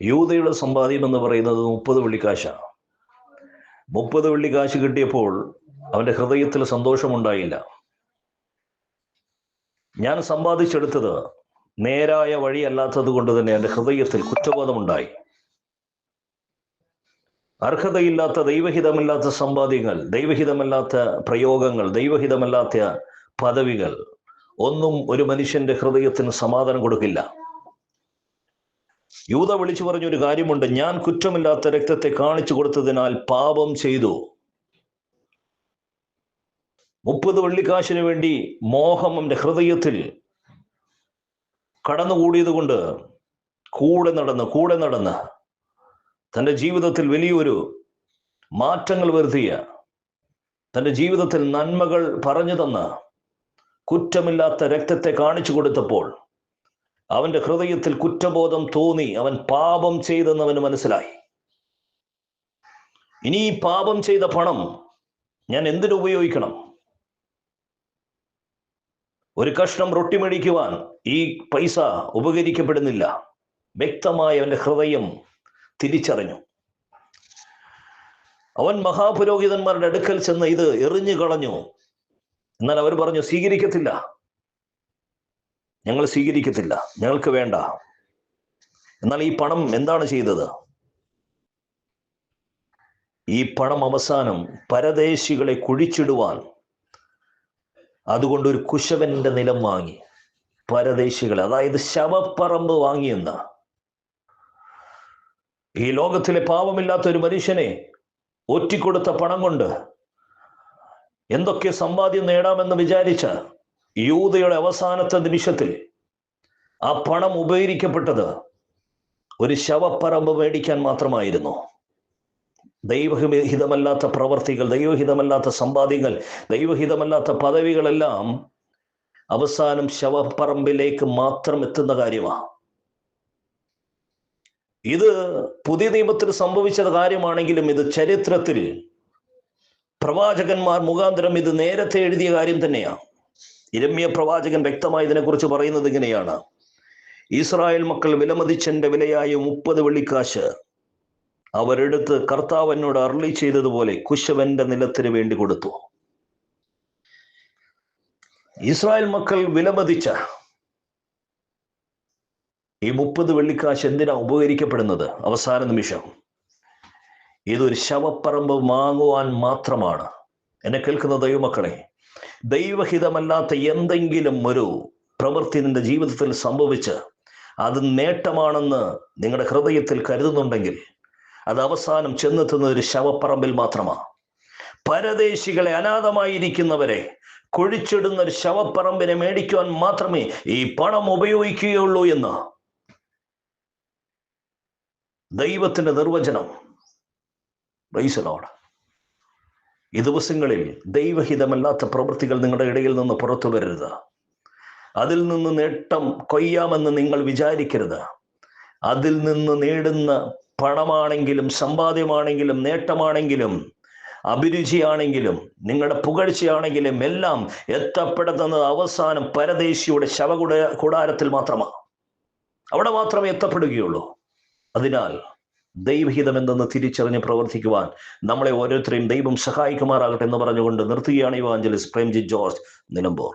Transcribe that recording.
യൂദയുടെ സമ്പാദ്യം എന്ന് പറയുന്നത് 30 വെള്ളിക്കാശാണ്. 30 വെള്ളിക്കാശ് കിട്ടിയപ്പോൾ അവന്റെ ഹൃദയത്തിൽ സന്തോഷമുണ്ടായില്ല. ഞാൻ സമ്പാദിച്ചെടുത്തത് നേരായ വഴിയല്ലാത്തത് കൊണ്ട് തന്നെ എൻ്റെ ഹൃദയത്തിൽ കുറ്റബോധമുണ്ടായി. അർഹതയില്ലാത്ത, ദൈവഹിതമില്ലാത്ത സമ്പാദ്യങ്ങൾ, ദൈവഹിതമല്ലാത്ത പ്രയോഗങ്ങൾ, ദൈവഹിതമല്ലാത്ത പദവികൾ ഒന്നും ഒരു മനുഷ്യന്റെ ഹൃദയത്തിന് സമാധാനം കൊടുക്കില്ല. യൂദ വിളിച്ചു പറഞ്ഞൊരു കാര്യമുണ്ട്: ഞാൻ കുറ്റമില്ലാത്ത രക്തത്തെ കാണിച്ചു കൊടുത്തതിനാൽ പാപം ചെയ്തു. 30 വെള്ളിക്കാശിന് വേണ്ടി മോഹം എൻ്റെ ഹൃദയത്തിൽ കടന്നുകൂടിയത് കൊണ്ട് കൂടെ നടന്ന് തൻ്റെ ജീവിതത്തിൽ വലിയൊരു മാറ്റങ്ങൾ വരുത്തിയ, തൻ്റെ ജീവിതത്തിൽ നന്മകൾ പറഞ്ഞു തന്ന കുറ്റമില്ലാത്ത രക്തത്തെ കാണിച്ചു കൊടുത്തപ്പോൾ അവന്റെ ഹൃദയത്തിൽ കുറ്റബോധം തോന്നി. അവൻ പാപം ചെയ്തെന്ന് അവന് മനസ്സിലായി. ഇനി ഈ പാപം ചെയ്ത പണം ഞാൻ എന്തിനുപയോഗിക്കണം? ഒരു കഷ്ണം റൊട്ടി മേടിക്കുവാൻ ഈ പൈസ ഉപകരിക്കപ്പെടുന്നില്ല. വ്യക്തമായി അവന്റെ ഹൃദയം തിരിച്ചറിഞ്ഞു. അവൻ മഹാപുരോഹിതന്മാരുടെ അടുക്കൽ ചെന്ന് ഇത് എറിഞ്ഞു കളഞ്ഞു. എന്നാൽ അവർ പറഞ്ഞു, സ്വീകരിക്കത്തില്ല, ഞങ്ങൾ സ്വീകരിക്കത്തില്ല, ഞങ്ങൾക്ക് വേണ്ട. എന്നാൽ ഈ പണം എന്താണ് ചെയ്തത്? ഈ പണം അവസാനം പരദേശികളെ കുഴിച്ചിടുവാൻ, അതുകൊണ്ട് ഒരു കുശവന്റെ നിലം വാങ്ങി. പരദേശികളെ, അതായത് ശവപ്പറമ്പ് വാങ്ങിയെന്ന, ഈ ലോകത്തിലെ പാവമില്ലാത്ത ഒരു മനുഷ്യനെ ഒറ്റിക്കൊടുത്ത പണം കൊണ്ട് എന്തൊക്കെ സമ്പാദ്യം നേടാമെന്ന് വിചാരിച്ച യൂദയുടെ അവസാനത്തെ നിമിഷത്തിൽ ആ പണം ഉപകരിക്കപ്പെട്ടത് ഒരു ശവപ്പറമ്പ് മേടിക്കാൻ മാത്രമായിരുന്നു. ദൈവഹിതമല്ലാത്ത പ്രവർത്തികൾ, ദൈവഹിതമല്ലാത്ത സമ്പാദ്യങ്ങൾ, ദൈവഹിതമല്ലാത്ത പദവികളെല്ലാം അവസാനം ശവപ്പറമ്പിലേക്ക് മാത്രം എത്തുന്ന കാര്യമാണ്. ഇത് പുതിയ നിയമത്തിൽ സംഭവിച്ച കാര്യമാണെങ്കിലും ഇത് ചരിത്രത്തിൽ പ്രവാചകന്മാർ മുഖാന്തരം ഇത് നേരത്തെ എഴുതിയ കാര്യം തന്നെയാണ്. യിരെമ്യാ പ്രവാചകൻ വ്യക്തമായി ഇതിനെക്കുറിച്ച് പറയുന്നത് ഇങ്ങനെയാണ്: ഇസ്രായേൽ മക്കൾ വിലമതിച്ചെന്റെ വിലയായ 30 വെള്ളിക്കാശ് അവരെടുത്ത് കർത്താവ് എന്നോട് അരുളി ചെയ്തതുപോലെ കുശവന്റെ നിലത്തിന് വേണ്ടി കൊടുത്തു. ഇസ്രായേൽ മക്കൾ വിലമതിച്ച ഈ 30 വെള്ളിക്കാശ് എന്തിനാ ഉപകരിക്കപ്പെടുന്നത്? അവസാന നിമിഷം ഇതൊരു ശവപ്പറമ്പ് വാങ്ങുവാൻ മാത്രമാണ്. എന്നെ കേൾക്കുന്ന ദൈവമക്കളെ, ദൈവഹിതമല്ലാത്ത എന്തെങ്കിലും ഒരു പ്രവൃത്തി നിന്റെ ജീവിതത്തിൽ സംഭവിച്ച് അത് നേട്ടമാണെന്ന് നിങ്ങളുടെ ഹൃദയത്തിൽ കരുതുന്നുണ്ടെങ്കിൽ അത് അവസാനം ചെന്നെത്തുന്ന ഒരു ശവപ്പറമ്പിൽ മാത്രമാണ്. പരദേശികളെ, അനാഥമായിരിക്കുന്നവരെ കുഴിച്ചിടുന്ന ഒരു ശവപ്പറമ്പിനെ മേടിക്കുവാൻ മാത്രമേ ഈ പണം ഉപയോഗിക്കുകയുള്ളൂ എന്ന് ദൈവത്തിന്റെ നിർവചനം. Praise the Lord. ഈ ദിവസങ്ങളിൽ ദൈവഹിതമല്ലാത്ത പ്രവൃത്തികൾ നിങ്ങളുടെ ഇടയിൽ നിന്ന് പുറത്തു വരരുത്. അതിൽ നിന്ന് നേട്ടം കൊയ്യാമെന്ന് നിങ്ങൾ വിചാരിക്കരുത്. അതിൽ നിന്ന് നേടുന്ന പണമാണെങ്കിലും, സമ്പാദ്യമാണെങ്കിലും, നേട്ടമാണെങ്കിലും, അഭിരുചിയാണെങ്കിലും, നിങ്ങളുടെ പുകഴ്ചയാണെങ്കിലും എല്ലാം എത്തപ്പെടുന്നത് അവസാനം പരദേശിയുടെ കൂടാരത്തിൽ മാത്രമാണ്. അവിടെ മാത്രമേ എത്തപ്പെടുകയുള്ളൂ. അതിനാൽ ദൈവഹിതം എന്തെന്ന് തിരിച്ചറിഞ്ഞ് പ്രവർത്തിക്കുവാൻ നമ്മളെ ഓരോരുത്തരെയും ദൈവം സഹായിക്കുമാറാകട്ടെ എന്ന് പറഞ്ഞുകൊണ്ട് നിർത്തുകയാണ് ഇവാഞ്ചലിസ്റ്റ് പ്രേംജിത്ത് ജോർജ്, നിലമ്പൂർ.